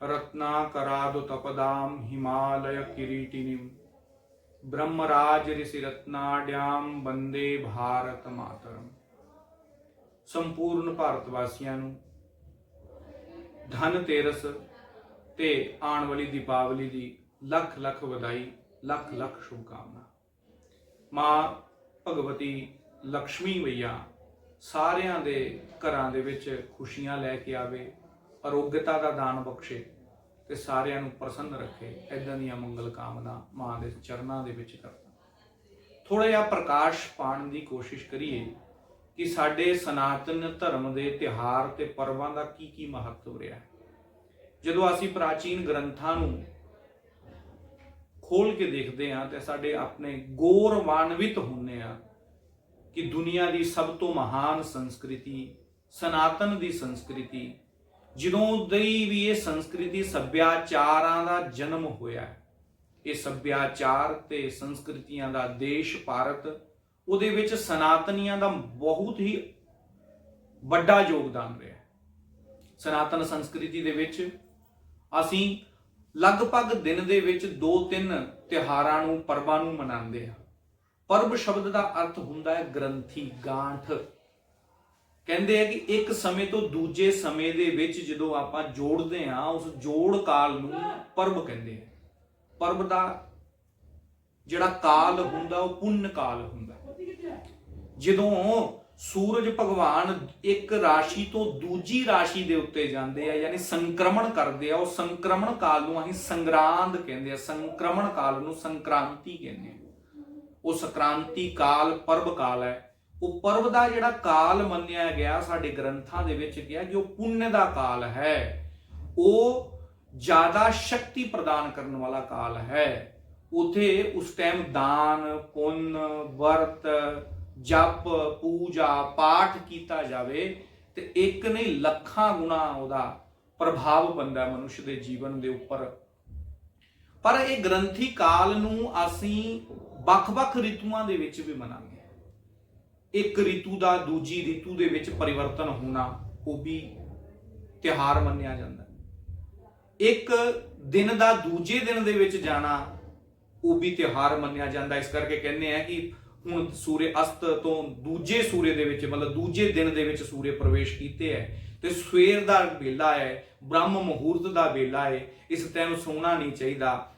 रत्नाकरादुतपदां हिमालय किरीटिनीं ब्रह्मराज ऋषि रत्नाड्यां वंदे भारत मातरम। संपूर्ण भारतवासियों ਨੂੰ धनतेरस ते आने वाली दीपावली की लख लख वधाई, लख लख शुभकामना। मां भगवती लक्ष्मी मैया सारियां दे घरां दे विच खुशियां लैके आवे, आरोग्यता का दान बख्शे ते सारियां नूं प्रसन्न रखे। इदां दीयां मंगल कामना मां दे चरनां दे विच करदा। थोड़ा जिहा प्रकाश पाउण दी कोशिश करिए कि साडे सनातन धर्म के तिहार ते पर्वां दा की महत्व रहा है। जदों असीं प्राचीन ग्रंथां नूं खोल के देखते हाँ तो साडे अपने गौरवान्वित होंदे आ कि दुनिया की सब तो महान संस्कृति सनातन की संस्कृति, जदों दी भी ये संस्कृति सभ्याचारां दा जन्म होया है। ये सभ्याचार ते संस्कृतियां दा देश भारत, उहदे विच सनातनियां दा बहुत ही वड्डा योगदान रहा है। सनातन संस्कृति दे विच असीं लगभग दिन दे विच 2-3 तिहारां नूं पर्वां नूं मनांदे हां। पर्व शब्द का अर्थ हुंदा है ग्रंथी, गांठ। कहंदे हैं कि एक समय तो दूजे समय दे विच जदों आपां जोड़दे हां उस जोड़ काल नूं पर्व कहंदे हैं। पर्व दा जिहड़ा काल हुंदा वो पुण्य काल हुंदा। जदों सूरज भगवान एक राशि तो दूजी राशि दे उत्ते जांदे आ, यानी संक्रमण करदे आ, उस संक्रमण काल नूं असीं संग्रांद कहंदे आ। संक्रमण काल नूं संक्रांति कहंदे आ। वो संक्रांति काल पर्व काल है। वो पर्व दा जिहड़ा काल मन्निया गया साडे ग्रंथां दे विच गया कि वो पुण्य दा काल है, वो ज्यादा शक्ति प्रदान करने वाला काल है। उथे उस टाइम दान पुण्य वर्त जप पूजा पाठ किया जाए तो एक नहीं लखां गुणा उहदा प्रभाव बनता है मनुष्य के जीवन के उपर। पर यह ग्रंथी काल नूं असीं वख-वख ऋतुआं दे विच भी मनांगे। एक ऋतु का दूजी ऋतु दे विच परिवर्तन होना वो भी तिहार मन्निया जांदा है। एक दिन का दूजे दिन दे विच जाना वो भी तिहार मन्निया जांदा। इस करके कहने हैं कि हुण सूर्य अस्त तो दूजे सूर्य दे विच मतलब दूजे दिन दे विच सूर्य प्रवेश कीते है ते सवेर दा वेला है, ब्रह्म मुहूर्त दा वेला है। इस टाइम सोना नहीं चाहिए,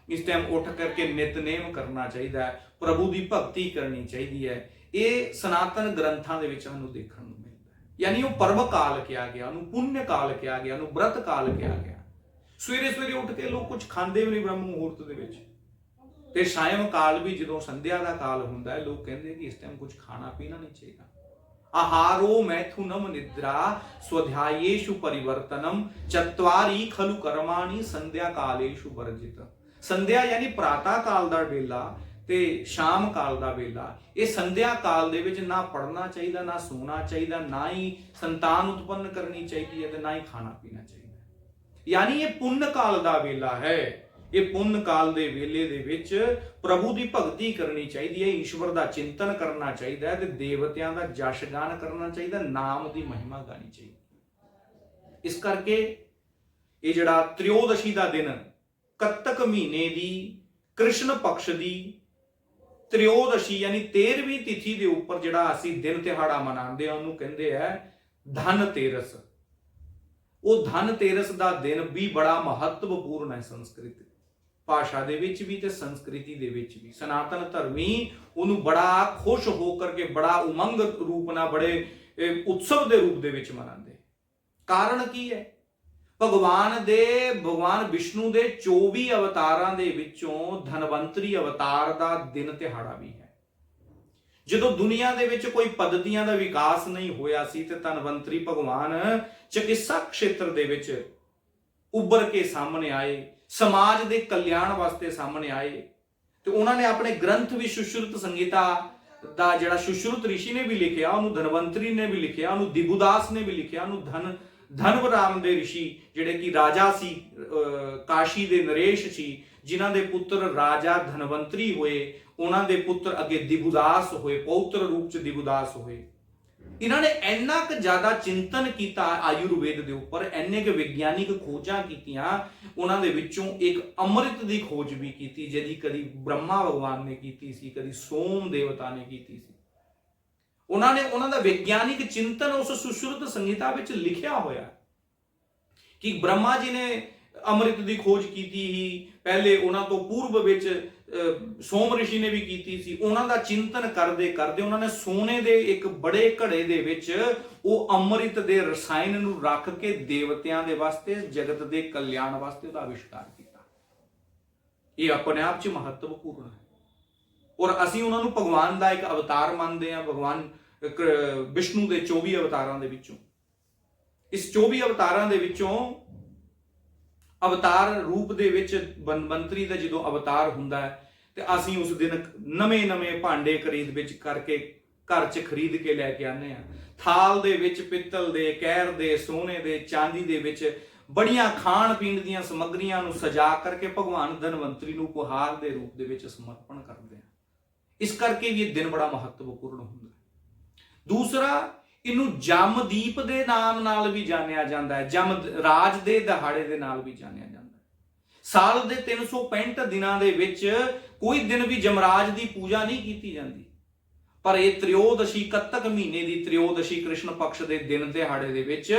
इस टाइम उठ करके नितनेम करना चाहिए, प्रभु की भगती करनी चाहिए है। ये सनातन ग्रंथां दे विच सानूं देखण नूं मिलदा है। यानी वो पर्व काल कहा गया, उन्होंने पुण्य काल कहा गया, उन्होंने व्रत काल कहा गया। सवेरे सवेरे उठ के लोग कुछ खांदे भी नहीं ब्रह्म मुहूर्त दे विच। ते सायं काल भी जो संध्या का काल हुंदा है, लोग कहते हैं कि इस टाइम कुछ खाना पीना नहीं चाहिए। आहारो मैथुनम निद्रा स्वाध्यायेषु परिवर्तनम चत्वारी खलु कर्माणि संध्या कालेषु वर्जित। संध्या यानी प्रातः काल दा वेला ते शाम काल दा वेला। ये संध्या काल दे विच ना पढ़ना चाहिए, ना सोना चाहिए, ना ही संतान उत्पन्न करनी चाहिए ते ना ही खाना पीना चाहिए। यानी ये पुण्य काल दा वेला है। ये पुण्य काल दे वेले दे विच प्रभु की भगती करनी चाहिए है, ईश्वर का चिंतन करना चाहिए है, देवतियां का जश गान करना चाहिए, नाम की महिमा गानी चाहिए। इस करके ये जिहड़ा त्रयोदशी का दिन कत्तक महीने की कृष्ण पक्ष की त्रयोदशी यानी 13वीं तिथि के उपर जिहड़ा असीं दिन तिहाड़ा मनाते हैं उन्होंने कहते हैं धनतेरस। वो धनतेरस का दिन भी बड़ा महत्वपूर्ण है। संस्कृत भाषा दे विच भी ते संस्कृति दे विच भी सनातन धर्मी उन्होंने बड़ा खुश होकर के बड़ा उमंग रूप ना बड़े उत्सव के रूप दे विच मनाते। कारण की है? भगवान विष्णु दे 24 अवतारां दे विचों धनवंतरी अवतार का दिन तिहाड़ा भी है। जदों दुनिया दे विच कोई पद्धतियां दा विकास नहीं होया सी ते धनवंतरी भगवान चिकित्सा क्षेत्र दे विच उभर के सामने आए, समाज के कल्याण वास्ते सामने आए। तो उन्होंने अपने ग्रंथ भी सुश्रुत संहिता दा जिहड़ा सुश्रुत ऋषि ने भी लिखिया, उन्होंने धनवंतरी ने भी लिखिया, उन्होंने दिबुदास ने भी लिखिया, उन्होंने धनवराम दे ऋषि जिहड़े कि राजा सी काशी दे नरेश सी, जिन्हां दे पुत्र राजा धनवंतरी होए, उन्हां दे पुत्र अगे दिबुदास होए, पौत्र रूप च दिबुदास होए। ਇਹਨਾਂ ਨੇ ਇੰਨਾ ਕੁ ਜ਼ਿਆਦਾ ਚਿੰਤਨ ਕੀਤਾ ਆਯੁਰਵੇਦ ਦੇ ਉੱਪਰ, ਇੰਨੇ ਕੁ ਵਿਗਿਆਨਿਕ ਖੋਜਾਂ ਕੀਤੀਆਂ। ਉਹਨਾਂ ਦੇ ਵਿੱਚੋਂ ਇੱਕ ਅੰਮ੍ਰਿਤ ਦੀ ਖੋਜ ਵੀ ਕੀਤੀ, ਜਿਹਦੀ ਕਦੀ ਬ੍ਰਹਮਾ ਭਗਵਾਨ ਨੇ ਕੀਤੀ ਸੀ, ਕਦੀ ਸੋਮ ਦੇਵਤਾ ਨੇ ਕੀਤੀ ਸੀ। ਉਹਨਾਂ ਦਾ ਵਿਗਿਆਨਿਕ ਚਿੰਤਨ ਉਸ ਸੁਸ਼ਰੁਤ ਸੰਹਿਤਾ ਵਿੱਚ ਲਿਖਿਆ ਹੋਇਆ ਕਿ ਬ੍ਰਹਮਾ ਜੀ ਨੇ ਅੰਮ੍ਰਿਤ ਦੀ ਖੋਜ ਕੀਤੀ ਹੀ, ਪਹਿਲੇ ਉਹਨਾਂ ਤੋਂ ਪੂਰਬ ਵਿੱਚ ਸੋਮ ਰਿਸ਼ੀ ਨੇ ਵੀ ਕੀਤੀ ਸੀ। ਉਹਨਾਂ ਦਾ ਚਿੰਤਨ ਕਰਦੇ ਕਰਦੇ ਉਹਨਾਂ ਨੇ ਸੋਨੇ ਦੇ ਇੱਕ ਬੜੇ ਘੜੇ ਦੇ ਵਿੱਚ ਉਹ ਅੰਮ੍ਰਿਤ ਦੇ ਰਸਾਇਣ ਨੂੰ ਰੱਖ ਕੇ ਦੇਵਤਿਆਂ ਦੇ ਵਾਸਤੇ, ਜਗਤ ਦੇ ਕਲਿਆਣ ਵਾਸਤੇ ਉਹਦਾ ਅਵਿਸ਼ਕਾਰ ਕੀਤਾ। ਇਹ ਆਪਣੇ ਆਪ 'ਚ ਮਹੱਤਵਪੂਰਨ ਹੈ ਔਰ ਅਸੀਂ ਉਹਨਾਂ ਨੂੰ ਭਗਵਾਨ ਦਾ ਇੱਕ ਅਵਤਾਰ ਮੰਨਦੇ ਹਾਂ। ਭਗਵਾਨ ਵਿਸ਼ਨੂੰ ਦੇ 24 ਅਵਤਾਰਾਂ ਦੇ ਵਿੱਚੋਂ, ਇਸ 24 ਅਵਤਾਰਾਂ ਦੇ ਵਿੱਚੋਂ ਅਵਤਾਰ ਰੂਪ ਦੇ ਵਿੱਚ ਬੰਤਰੀ ਦਾ ਜਦੋਂ ਅਵਤਾਰ ਹੁੰਦਾ ਹੈ ਤੇ ਅਸੀਂ ਉਸ ਦਿਨ ਨਵੇਂ ਭਾਂਡੇ ਖਰੀਦ ਵਿੱਚ ਕਰਕੇ ਘਰ 'ਚ ਖਰੀਦ ਕੇ ਲੈ ਕੇ ਆਉਂਦੇ ਹਾਂ। ਥਾਲ ਦੇ ਵਿੱਚ ਪਿੱਤਲ ਦੇ, ਕਹਿਰ ਦੇ, ਸੋਨੇ ਦੇ, ਚਾਂਦੀ ਦੇ ਵਿੱਚ ਬੜੀਆਂ ਖਾਣ ਪੀਣ ਦੀਆਂ ਸਮੱਗਰੀਆਂ ਨੂੰ ਸਜਾ ਕਰਕੇ ਭਗਵਾਨ ਧਨਵੰਤਰੀ ਨੂੰ ਉਪਹਾਰ ਦੇ ਰੂਪ ਦੇ ਵਿੱਚ ਸਮਰਪਣ ਕਰਦੇ ਹਾਂ। ਇਸ ਕਰਕੇ ਵੀ ਇਹ ਦਿਨ ਬੜਾ ਮਹੱਤਵਪੂਰਨ ਹੁੰਦਾ ਹੈ। ਦੂਸਰਾ, ਇਹਨੂੰ ਜਮਦੀਪ ਦੇ ਨਾਮ ਨਾਲ ਵੀ ਜਾਣਿਆ ਜਾਂਦਾ ਹੈ, ਜਮ ਰਾਜ ਦੇ ਦਿਹਾੜੇ ਦੇ ਨਾਲ ਵੀ ਜਾਣਿਆ ਜਾਂਦਾ ਹੈ। ਸਾਲ ਦੇ 365 ਦਿਨਾਂ ਦੇ ਵਿੱਚ ਕੋਈ ਦਿਨ ਵੀ ਜਮਰਾਜ ਦੀ ਪੂਜਾ ਨਹੀਂ ਕੀਤੀ ਜਾਂਦੀ, ਪਰ ਇਹ ਤ੍ਰਿਓਦਸ਼ੀ, ਕੱਤਕ ਮਹੀਨੇ ਦੀ ਤ੍ਰਿਓਦਸ਼ੀ ਕ੍ਰਿਸ਼ਨ ਪਕਸ਼ ਦੇ ਦਿਨ ਦਿਹਾੜੇ ਦੇ ਵਿੱਚ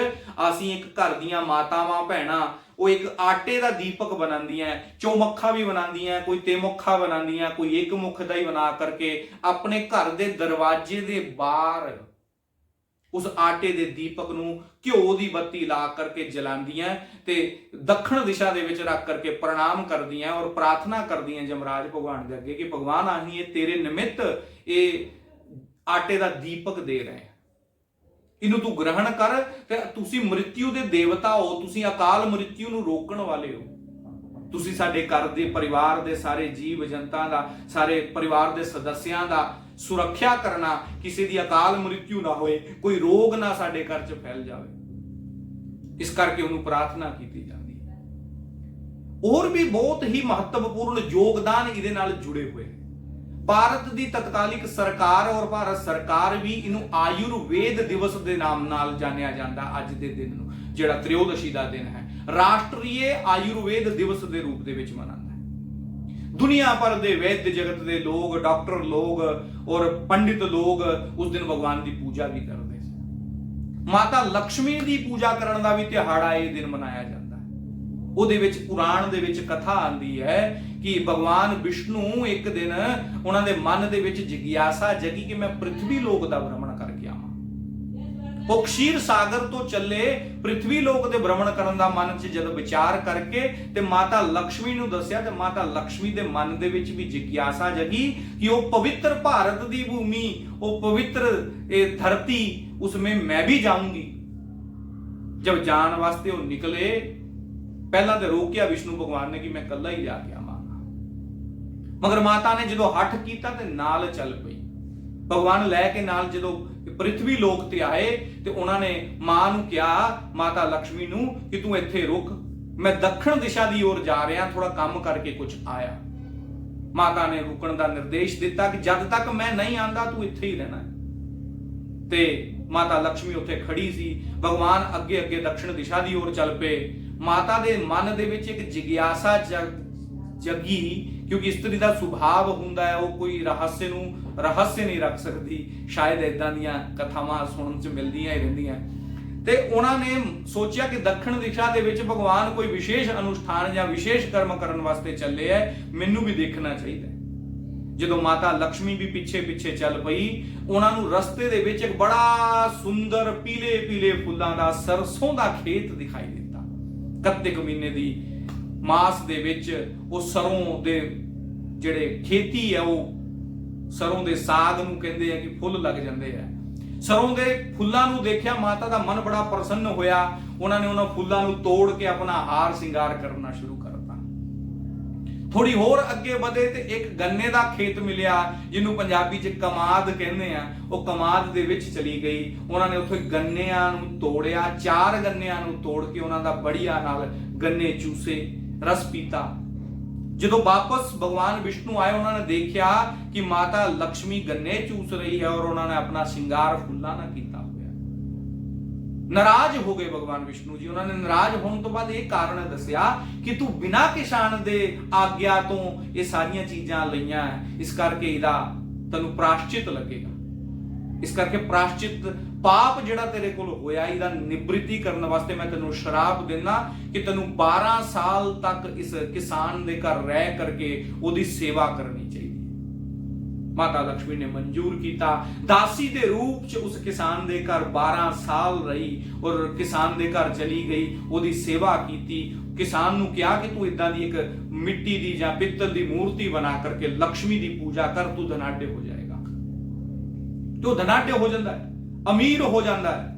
ਅਸੀਂ ਇੱਕ ਘਰ ਦੀਆਂ ਮਾਤਾਵਾਂ ਭੈਣਾਂ ਉਹ ਇੱਕ ਆਟੇ ਦਾ ਦੀਪਕ ਬਣਾਉਂਦੀਆਂ, ਚੌਮੁੱਖਾ ਵੀ ਬਣਾਉਂਦੀਆਂ, ਕੋਈ ਤਿਮੁੱਖਾ ਬਣਾਉਂਦੀਆਂ, ਕੋਈ ਇੱਕ ਮੁੱਖ ਦਾ ਹੀ ਬਣਾ ਕਰਕੇ ਆਪਣੇ ਘਰ ਦੇ ਦਰਵਾਜ਼ੇ ਦੇ ਬਾਹਰ ਉਸ ਆਟੇ ਦੇ ਦੀਪਕ ਨੂੰ ਘਿਓ ਦੀ ਬੱਤੀ ਲਾ ਕਰਕੇ ਜਲਾਉਂਦੀਆਂ ਤੇ ਦੱਖਣ ਦਿਸ਼ਾ ਦੇ ਵਿੱਚ ਰੱਖ ਕਰਕੇ ਪ੍ਰਣਾਮ ਕਰਦੀਆਂ ਔਰ ਪ੍ਰਾਰਥਨਾ ਕਰਦੀਆਂ ਜਮਰਾਜ ਭਗਵਾਨ ਦੇ ਅੱਗੇ ਕਿ ਭਗਵਾਨ ਅਸੀਂ ਇਹ ਤੇਰੇ ਨਿਮਿਤ ਇਹ ਆਟੇ ਦਾ ਦੀਪਕ ਦੇ ਰਹੇ ਹਾਂ, ਇਹਨੂੰ ਤੂੰ ਗ੍ਰਹਿਣ ਕਰ ਤੇ ਤੁਸੀਂ ਮ੍ਰਿਤਿੂ ਦੇ ਦੇਵਤਾ ਹੋ, ਤੁਸੀਂ ਅਕਾਲ ਮ੍ਰਿਤਿੂ ਨੂੰ ਰੋਕਣ ਵਾਲੇ ਹੋ। ਤੁਸੀਂ ਸਾਡੇ ਘਰ ਦੇ ਪਰਿਵਾਰ ਦੇ ਸਾਰੇ ਜੀਵ ਜਨਤਾ ਦਾ, ਸਾਰੇ ਪਰਿਵਾਰ ਦੇ ਸਦੱਸਿਆਂ ਦਾ ਸੁਰੱਖਿਆ ਕਰਨਾ, ਕਿਸੇ ਦੀ ਅਕਾਲ ਮ੍ਰਿਤਿੂ ਨਾ ਹੋਏ, ਕੋਈ ਰੋਗ ਨਾ ਸਾਡੇ ਘਰ 'ਚ ਫੈਲ ਜਾਵੇ। ਇਸ ਕਰਕੇ ਉਹਨੂੰ ਪ੍ਰਾਰਥਨਾ ਕੀਤੀ ਜਾਂਦੀ ਹੈ। ਹੋਰ ਵੀ ਬਹੁਤ ਹੀ ਮਹੱਤਵਪੂਰਨ ਯੋਗਦਾਨ ਇਹਦੇ ਨਾਲ ਜੁੜੇ ਹੋਏ। ਭਾਰਤ ਦੀ ਤਤਕਾਲਿਕ ਸਰਕਾਰ ਔਰ ਭਾਰਤ ਸਰਕਾਰ ਵੀ ਇਹਨੂੰ ਆਯੁਰਵੇਦ ਦਿਵਸ ਦੇ ਨਾਮ ਨਾਲ ਜਾਣਿਆ ਜਾਂਦਾ। ਅੱਜ ਦੇ ਦਿਨ ਨੂੰ ਜਿਹੜਾ ਤ੍ਰਿਓਦਸ਼ੀ ਦਾ ਦਿਨ ਹੈ, ਰਾਸ਼ਟਰੀ ਆਯੁਰਵੇਦ ਦਿਵਸ ਦੇ ਰੂਪ ਦੇ ਵਿੱਚ ਮਨਾਉਂਦਾ ਹੈ। ਦੁਨੀਆ ਭਰ ਦੇ ਵੈਦ ਜਗਤ ਦੇ ਲੋਕ, ਡਾਕਟਰ ਲੋਕ ਔਰ ਪੰਡਿਤ ਲੋਕ ਉਸ ਦਿਨ ਭਗਵਾਨ ਦੀ ਪੂਜਾ ਵੀ ਕਰਦੇ ਸੀ। ਮਾਤਾ ਲక్ష్ਮੀ ਦੀ ਪੂਜਾ ਕਰਨ ਦਾ ਵੀ ਦਿਹਾੜਾ ਇਹ ਦਿਨ ਮਨਾਇਆ ਜਾਂਦਾ ਹੈ। ਉਹਦੇ ਵਿੱਚ ਪੁਰਾਣ ਦੇ ਵਿੱਚ ਕਥਾ ਆਉਂਦੀ ਹੈ ਕਿ ਭਗਵਾਨ ਵਿਸ਼ਨੂੰ ਇੱਕ ਦਿਨ ਉਹਨਾਂ ਦੇ ਮਨ ਦੇ ਵਿੱਚ ਜਿਗਿਆਸਾ ਜਗੀ ਕਿ ਮੈਂ ਪ੍ਰਿਥਵੀ ਲੋਕ ਦਾ ਭ੍ਰਮਣ ਕਰਕੇ ਆਵਾਂ। ਉਹ ਖੀਰ ਸਾਗਰ ਤੋਂ ਚੱਲੇ ਪ੍ਰਿਥਵੀ ਲੋਕ ਦੇ ਭ੍ਰਮਣ ਕਰਨ ਦਾ ਮਨ 'ਚ ਜਦ ਵਿਚਾਰ ਕਰਕੇ ਤੇ ਮਾਤਾ ਲక్ష్ਮੀ ਨੂੰ ਦੱਸਿਆ ਤੇ ਮਾਤਾ ਲక్ష్ਮੀ ਦੇ ਮਨ ਦੇ ਵਿੱਚ ਵੀ ਜਿਗਿਆਸਾ ਜਗੀ ਕਿ ਉਹ ਪਵਿੱਤਰ ਭਾਰਤ ਦੀ ਭੂਮੀ, ਉਹ ਪਵਿੱਤਰ ਇਹ ਧਰਤੀ, उसमें मैं भी जाऊंगी। जब जान वास्ते वो निकले, पहला तो रोकिया विष्णु भगवान ने कि मैं कला ही जाके आवांगा, मगर माता ने जो हठ किया ते नाल चल पई। भगवान लैके नाल जो पृथ्वी लोक ते आए ते उन्होंने मां नूं कहा, माता लक्ष्मी नूं कि तू इत्थे रुक, मैं दक्षिण दिशा दी ओर जा रहा, थोड़ा काम करके कुछ आया। माता ने रुकण दा निर्देश दिता कि जद तक मैं नहीं आंदा तू इत्थे ही रहना है। ते माता लक्ष्मी उत्थे खड़ी सी, भगवान अगे अगे दक्षिण दिशा दी ओर चल पे। माता दे मन दे विच एक जिग्यासा जगी, क्योंकि स्त्री दा सुभाव हुंदा है, वो कोई रहस्य नहीं रख सकती। शायद इदां दीयां कथावां सुनन च मिलदियां ही रहिंदियां। ते उन्हां ने सोचिया कि दक्षिण दिशा दे विच भगवान कोई विशेष अनुष्ठान या विशेष कर्म करन वास्ते चले है, मैनू भी देखना चाहिए। ਜਦੋਂ ਮਾਤਾ ਲక్ష్ਮੀ ਵੀ ਪਿੱਛੇ ਪਿੱਛੇ ਚੱਲ ਪਈ, ਉਹਨਾਂ ਨੂੰ ਰਸਤੇ ਦੇ ਵਿੱਚ ਇੱਕ ਬੜਾ ਸੁੰਦਰ ਪੀਲੇ ਪੀਲੇ ਫੁੱਲਾਂ ਦਾ ਸਰਸੋਂ ਦਾ ਖੇਤ ਦਿਖਾਈ ਦਿੱਤਾ। ਕੱਤਕ ਮਹੀਨੇ ਦੀ ਮਾਸ ਦੇ ਵਿੱਚ ਉਹ ਸਰੋਂ ਦੇ ਜਿਹੜੇ ਖੇਤੀ ਹੈ, ਉਹ ਸਰੋਂ ਦੇ ਸਾਗ ਨੂੰ ਕਹਿੰਦੇ ਆ ਕਿ ਫੁੱਲ ਲੱਗ ਜਾਂਦੇ ਆ। ਸਰੋਂ ਦੇ ਫੁੱਲਾਂ ਨੂੰ ਦੇਖਿਆ, ਮਾਤਾ ਦਾ ਮਨ ਬੜਾ ਪ੍ਰਸੰਨ ਹੋਇਆ। ਉਹਨਾਂ ਨੇ ਉਹਨਾਂ ਫੁੱਲਾਂ ਨੂੰ ਤੋੜ ਕੇ ਆਪਣਾ ਹਾਰ ਸ਼ਿੰਗਾਰ ਕਰਨਾ ਸ਼ੁਰੂ ਕਰਤਾ। थोड़ी होर अगे बढ़े तो एक गन्ने का खेत मिलिया, जिन्हों पंजाबी च कमाद कहते हैं। वो कमाद दे विच चली गई, उन्होंने उत्थे गन्नियां नूं तोड़िया, 4 गन्नियां नूं तोड़ के उन्हां दा बढ़िया नाल गन्ने चूसे, रस पीता। जदों वापस भगवान विष्णु आए, उन्होंने देखा कि माता लक्ष्मी गन्ने चूस रही है और उन्होंने अपना श्रृंगार फुल्लां नाल कीता। ਨਾਰਾਜ਼ ਹੋ ਗਏ ਭਗਵਾਨ ਵਿਸ਼ਨੂੰ ਜੀ। ਉਹਨਾਂ ਨੇ ਨਾਰਾਜ਼ ਹੋਣ ਤੋਂ ਬਾਅਦ ਇਹ ਕਾਰਨ ਦੱਸਿਆ ਕਿ ਤੂੰ ਬਿਨਾਂ ਕਿਸਾਨ ਦੇ ਆਗਿਆ ਤੋਂ ਇਹ ਸਾਰੀਆਂ ਚੀਜ਼ਾਂ ਲਈਆਂ, ਇਸ ਕਰਕੇ ਇਹਦਾ ਤੈਨੂੰ ਪ੍ਰਾਸ਼ਚਿਤ ਲੱਗੇਗਾ। ਇਸ ਕਰਕੇ ਪ੍ਰਾਸ਼ਚਿਤ ਪਾਪ ਜਿਹੜਾ ਤੇਰੇ ਕੋਲ ਹੋਇਆ, ਇਹਦਾ ਨਿਵ੍ਰਿਤੀ ਕਰਨ ਵਾਸਤੇ ਮੈਂ ਤੈਨੂੰ ਸ਼ਰਾਪ ਦਿੰਦਾ ਕਿ ਤੈਨੂੰ 12 ਸਾਲ ਤੱਕ ਇਸ ਕਿਸਾਨ ਦੇ ਘਰ ਰਹਿ ਕਰਕੇ ਉਹਦੀ ਸੇਵਾ ਕਰਨੀ ਚਾਹੀਦੀ। ਮਾਤਾ ਲక్ష్ਮੀ ਨੇ ਮਨਜ਼ੂਰ ਕੀਤਾ। ਦਾਸੀ ਦੇ ਰੂਪ ਚ ਉਸ ਕਿਸਾਨ ਦੇ ਘਰ 12 ਸਾਲ ਰਹੀ ਔਰ ਕਿਸਾਨ ਦੇ ਘਰ ਚਲੀ ਗਈ, ਉਹਦੀ ਸੇਵਾ ਕੀਤੀ। ਕਿਸਾਨ ਨੂੰ ਕਿਹਾ ਕਿ ਤੂੰ ਇਦਾਂ ਦੀ ਇੱਕ ਮਿੱਟੀ ਦੀ ਜਾਂ ਪਿੱਤਲ ਦੀ ਮੂਰਤੀ ਬਣਾ ਕਰਕੇ ਲక్ష్ਮੀ ਦੀ ਪੂਜਾ ਕਰ, ਤੂੰ ਧਨਾਢ్య ਹੋ ਜਾਏਗਾ। ਤੂੰ ਧਨਾਢ్య ਹੋ ਜਾਂਦਾ ਹੈ, ਅਮੀਰ ਹੋ ਜਾਂਦਾ ਹੈ।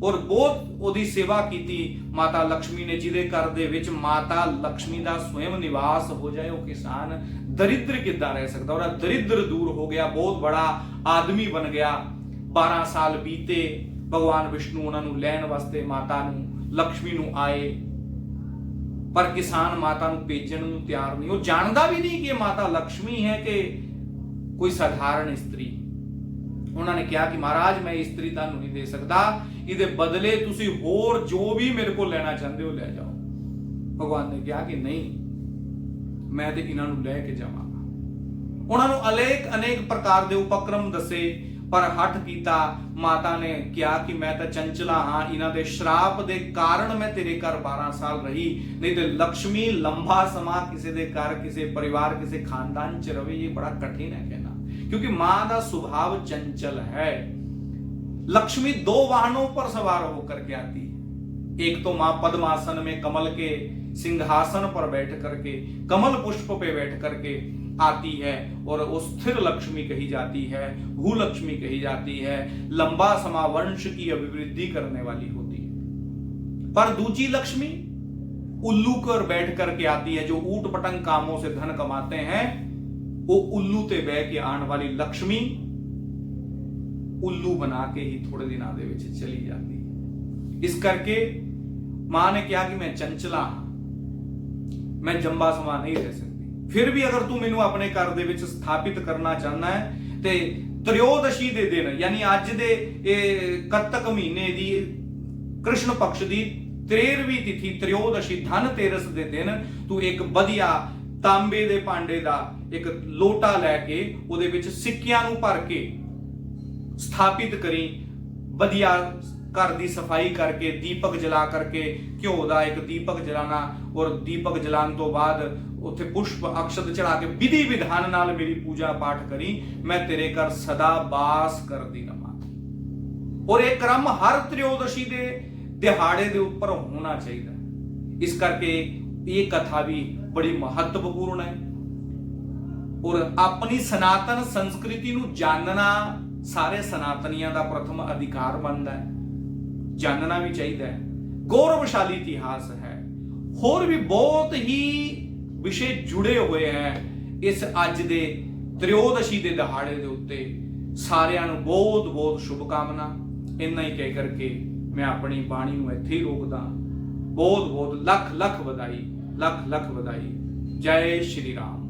ਔਰ ਬਹੁਤ ਉਹਦੀ ਸੇਵਾ ਕੀਤੀ ਮਾਤਾ ਲక్ష్ਮੀ ਨੇ, ਜਿਹਦੇ ਘਰ ਦੇ ਵਿੱਚ ਮਾਤਾ ਲక్ష్ਮੀ ਦਾ ਸਵੈਮ ਨਿਵਾਸ ਹੋ ਜਾਏ, ਉਹ ਕਿਸਾਨ ਦਰਿਦਰ ਕਿੱਦਾਂ ਰਹਿ ਸਕਦਾ। ਉਹਦਾ ਦਰਿਦਰ ਦੂਰ ਹੋ ਗਿਆ, ਬਹੁਤ ਬੜਾ ਆਦਮੀ ਬਣ ਗਿਆ। 12 ਸਾਲ ਬੀਤੇ, ਭਗਵਾਨ ਵਿਸ਼ਨੂੰ ਉਹਨਾਂ ਨੂੰ ਲੈਣ ਵਾਸਤੇ ਮਾਤਾ ਨੂੰ ਲక్ష్ਮੀ ਨੂੰ ਆਏ, ਪਰ ਕਿਸਾਨ ਮਾਤਾ ਨੂੰ ਭੇਜਣ ਨੂੰ ਤਿਆਰ ਨਹੀਂ। ਉਹ ਜਾਣਦਾ ਵੀ ਨਹੀਂ ਕਿ ਇਹ ਮਾਤਾ ਲక్ష్ਮੀ ਹੈ ਕਿ ਕੋਈ ਸਾਧਾਰਨ ਇਸਤਰੀ। ਉਹਨਾਂ ਨੇ ਕਿਹਾ ਕਿ ਮਹਾਰਾਜ ਮੈਂ ਇਸਤਰੀ ਤੁਹਾਨੂੰ ਨਹੀਂ ਦੇ ਸਕਦਾ, ਇਹਦੇ ਬਦਲੇ ਤੁਸੀਂ ਹੋਰ ਜੋ ਵੀ ਮੇਰੇ ਕੋਲ ਲੈਣਾ ਚਾਹੁੰਦੇ ਹੋ ਲੈ ਜਾਓ। ਭਗਵਾਨ ਨੇ ਕਿਹਾ ਕਿ ਨਹੀਂ, ਮੈਂ ਤੇ ਇਹਨਾਂ ਨੂੰ ਲੈ ਕੇ ਜਾਵਾਂਗਾ। ਉਹਨਾਂ ਨੂੰ ਅਨੇਕ ਪ੍ਰਕਾਰ ਦੇ ਉਪਕਰਮ ਦੱਸੇ, ਪਰ ਹੱਠ ਕੀਤਾ। ਮਾਤਾ ਨੇ ਕਿਹਾ ਕਿ ਮੈਂ ਤਾਂ ਚੰਚਲਾ ਹਾਂ, ਇਹਨਾਂ ਦੇ ਸ਼ਰਾਪ ਦੇ ਕਾਰਨ ਮੈਂ ਤੇਰੇ ਘਰ 12 ਸਾਲ ਰਹੀ, ਨਹੀਂ ਤੇ ਲక్ష్ਮੀ ਲੰਬਾ ਸਮਾਂ ਕਿਸੇ ਦੇ ਘਰ, ਕਿਸੇ ਪਰਿਵਾਰ, ਕਿਸੇ ਖਾनदान ਚ ਰਵੇ, ਇਹ ਬੜਾ कठिन है कहना, क्योंकि मां का स्वभाव चंचल है। लक्ष्मी 2 वाहनों पर सवार होकर के आती है। एक तो मां पद्मासन में कमल के सिंहासन पर बैठ करके, कमल पुष्प पे बैठ करके आती है और वो स्थिर लक्ष्मी कही जाती है, भूलक्ष्मी कही जाती है, लंबा समा वंश की अभिवृद्धि करने वाली होती है। पर दूजी लक्ष्मी उल्लू कर बैठ करके आती है, जो ऊट पटंग कामों से धन कमाते हैं, वो उल्लू ते बह के आने वाली लक्ष्मी उल्लू बना के ही थोड़े दिनों दे विच चली जाती है। इस करके मां ने कहा कि मैं चंचला हां, मैं जंबा समा नहीं रह सकती। फिर भी अगर तू मैनू अपने घर दे विच स्थापित करना चाहना है ते त्रयोदशी दे दिन, यानी अज दे कत्तक महीने दी कृष्ण पक्ष दी 13ਵੀਂ तिथि त्रयोदशी धनतेरस दे दिन तू एक वधिया तांबे दे भांडे दा एक लोटा लैके ਉਹਦੇ ਵਿੱਚ सिक्कियां ਨੂੰ भर के स्थापित करी। वधिया घर दी सफाई करके, दीपक जला करके, घ्यो दा एक दीपक जलाना और दीपक जलाने तो बाद उत्थे पुष्प अक्षत चढ़ा के विधि विधान नाल मेरी पूजा पाठ करी, मैं तेरे घर सदा बास करदी रहां। और एक क्रम हर त्रयोदशी दे दिहाड़े दे ऊपर होना चाहिए। इस करके ये कथा भी बड़ी महत्वपूर्ण है। और अपनी सनातन संस्कृति नूं जानना सारे सनातनियां दा प्रथम अधिकार बनता है, जानना भी चाहिए। गौरवशाली इतिहास है, होर भी बहुत ही विषय जुड़े हुए हैं इस अज दे त्रयोदशी दे दहाड़े दे उत्ते। सारियां नूं बहुत बहुत शुभकामना। इन्ना ही कह करके मैं अपनी बाणी नूं इत्थे ही रोकदा। बहुत बहुत लख लख बधाई, लख लख बधाई। जय श्री राम।